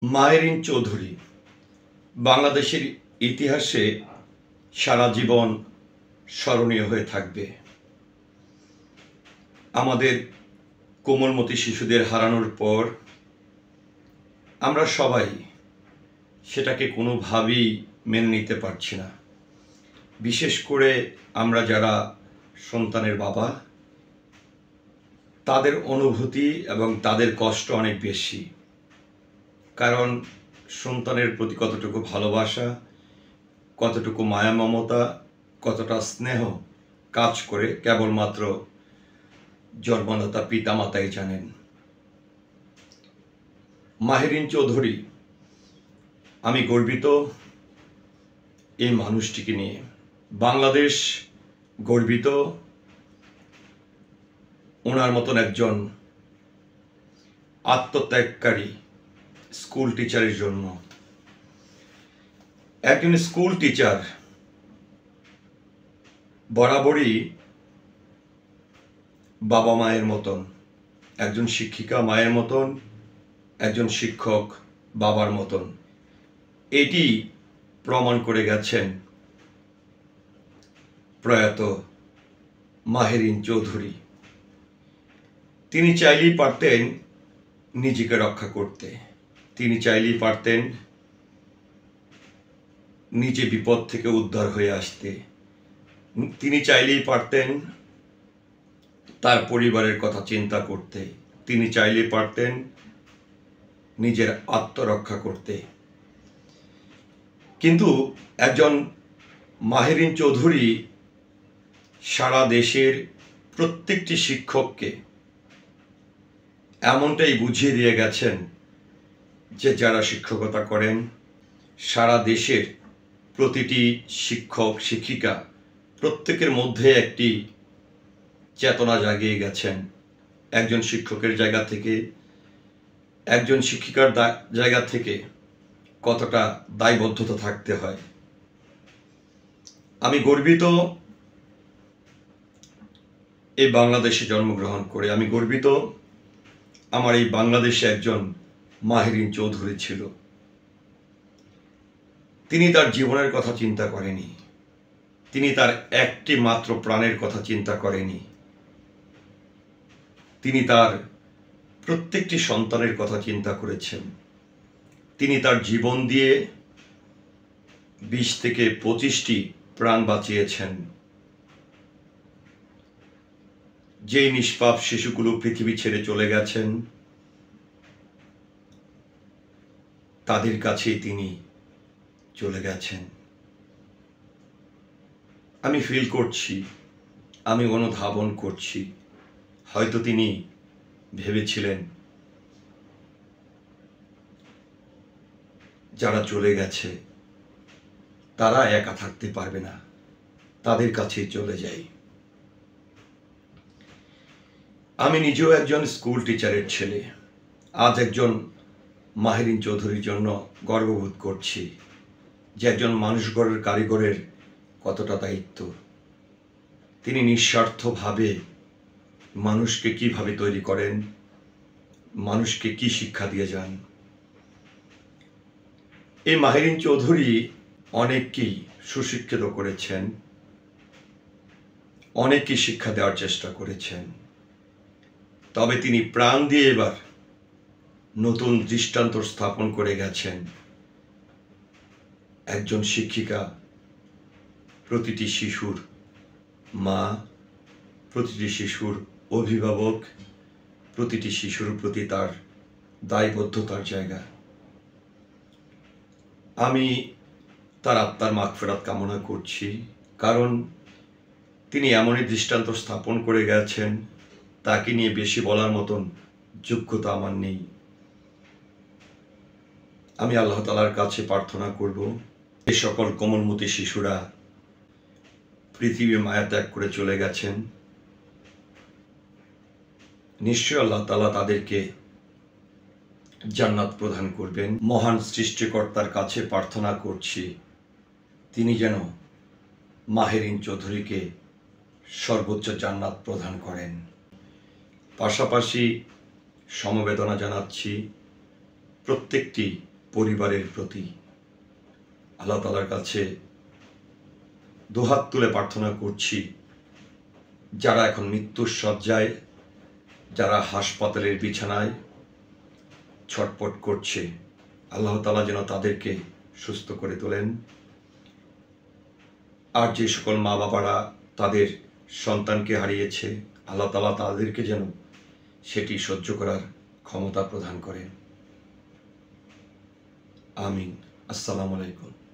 মাহেরিন চৌধুরী বাংলাদেশের ইতিহাসে সারা জীবন স্মরণীয় হয়ে থাকবে। আমাদের কোমলমতি শিশুদের হারানোর পর আমরা সবাই সেটাকে কোনোভাবেই মেনে নিতে পারছি না। বিশেষ করে আমরা যারা সন্তানের বাবা, তাদের অনুভূতি এবং তাদের কষ্ট অনেক বেশি। কারণ সন্তানের প্রতি কতটুকু ভালোবাসা, কতটুকু মায়া মমতা, কতটা স্নেহ কাজ করে কেবলমাত্র জন্মদাতা পিতামাতাই জানেন। মাহেরিন চৌধুরী, আমি গর্বিত এই মানুষটিকে নিয়ে। বাংলাদেশ গর্বিত ওনার মতন একজন আত্মত্যাগকারী স্কুল টিচারের জন্য। একজন স্কুল টিচার বরাবরই বাবা মায়ের মতন, একজন শিক্ষিকা মায়ের মতন, একজন শিক্ষক বাবার মতন। এটি প্রমাণ করে গেছেন প্রয়াত মাহেরিন চৌধুরী। তিনি চাইলেই পারতেন নিজেকে রক্ষা করতে, তিনি চাইলেই পারতেন নিজে বিপদ থেকে উদ্ধার হয়ে আসতে, তিনি চাইলেই পারতেন তার পরিবারের কথা চিন্তা করতে, তিনি চাইলেই পারতেন নিজের আত্মরক্ষা করতে। কিন্তু একজন মাহেরিন চৌধুরী সারা দেশের প্রত্যেকটি শিক্ষককে এমনটাই বুঝিয়ে দিয়ে গেছেন যে যারা শিক্ষকতা করেন, সারা দেশের প্রতিটি শিক্ষক শিক্ষিকা প্রত্যেকের মধ্যে একটি চেতনা জাগিয়ে গেছেন। একজন শিক্ষকের জায়গা থেকে, একজন শিক্ষিকার জায়গা থেকে কতটা দায়বদ্ধতা থাকতে হয়। আমি গর্বিত এই বাংলাদেশে জন্মগ্রহণ করে, আমি গর্বিত আমার এই বাংলাদেশে একজন মাহেরিন চৌধুরী ছিল। তিনি তার জীবনের কথা চিন্তা করেনি, তিনি তার একটি মাত্র প্রাণের কথা চিন্তা করেনি, তিনি তার প্রত্যেকটি সন্তানের কথা চিন্তা করেছেন। তিনি তার জীবন দিয়ে 20 থেকে 25টি প্রাণ বাঁচিয়েছেন। যেই নিষ্পাপ শিশুগুলো পৃথিবী ছেড়ে চলে গেছেন, তাদের কাছেই তিনি চলে গেছেন। আমি ফিল করছি, আমি অনুধাবন করছি, হয়তো তিনি ভেবেছিলেন যারা চলে গেছে তারা একা থাকতে পারবে না, তাদের কাছেই চলে যাই। আমি নিজেও একজন স্কুল টিচারের ছেলে। আজ একজন মাহেরিন চৌধুরীর জন্য গর্ববোধ করছি যে একজন মানুষ গড়ার কারিগরের কতটা দায়িত্ব। তিনি নিঃস্বার্থভাবে মানুষকে কিভাবে তৈরি করেন, মানুষকে কি শিক্ষা দিয়ে যান। এই মাহেরিন চৌধুরী অনেককেই সুশিক্ষিত করেছেন, অনেককে শিক্ষা দেওয়ার চেষ্টা করেছেন। তবে তিনি প্রাণ দিয়ে এবার নতুন দৃষ্টান্ত স্থাপন করে গেছেন। একজন শিক্ষিকা প্রতিটি শিশুর মা, প্রতিটি শিশুর অভিভাবক, প্রতিটি শিশুর প্রতি তার দায়বদ্ধতার জায়গা। আমি তার আত্মার মাগফিরাত কামনা করছি, কারণ তিনি এমনই দৃষ্টান্ত স্থাপন করে গেছেন, তাকে নিয়ে বেশি বলার মতন যোগ্যতা আমার নেই। আমি আল্লাহ তাআলার কাছে প্রার্থনা করব, এই সকল কোমলমতি শিশুরা পৃথিবীর মায়া ত্যাগ করে চলে গেছেন, নিশ্চয় আল্লাহ তাআলা তাদেরকে জান্নাত প্রদান করবেন। মহান সৃষ্টিকর্তার কাছে প্রার্থনা করছি, তিনি যেন মাহেরিন চৌধুরীকে সর্বোচ্চ জান্নাত প্রদান করেন। পাশাপাশি সমবেদনা জানাচ্ছি প্রত্যেকটি পরিবারের প্রতি আল্লাহ তাআলার কাছে দুহাত তুলে প্রার্থনা করছি, যারা এখন মৃত্যুর শয্যায়, যারা হাসপাতালের বিছানায় ছটফট করছে, আল্লাহ তাআলা যেন তাদেরকে সুস্থ করে তোলেন। আর যে সকল মা বাবারা তাদের সন্তানকে হারিয়েছে, আল্লাহ তাআলা তাদেরকে যেন সেটি সহ্য করার ক্ষমতা প্রদান করেন। আমিন। আসসালামু আলাইকুম।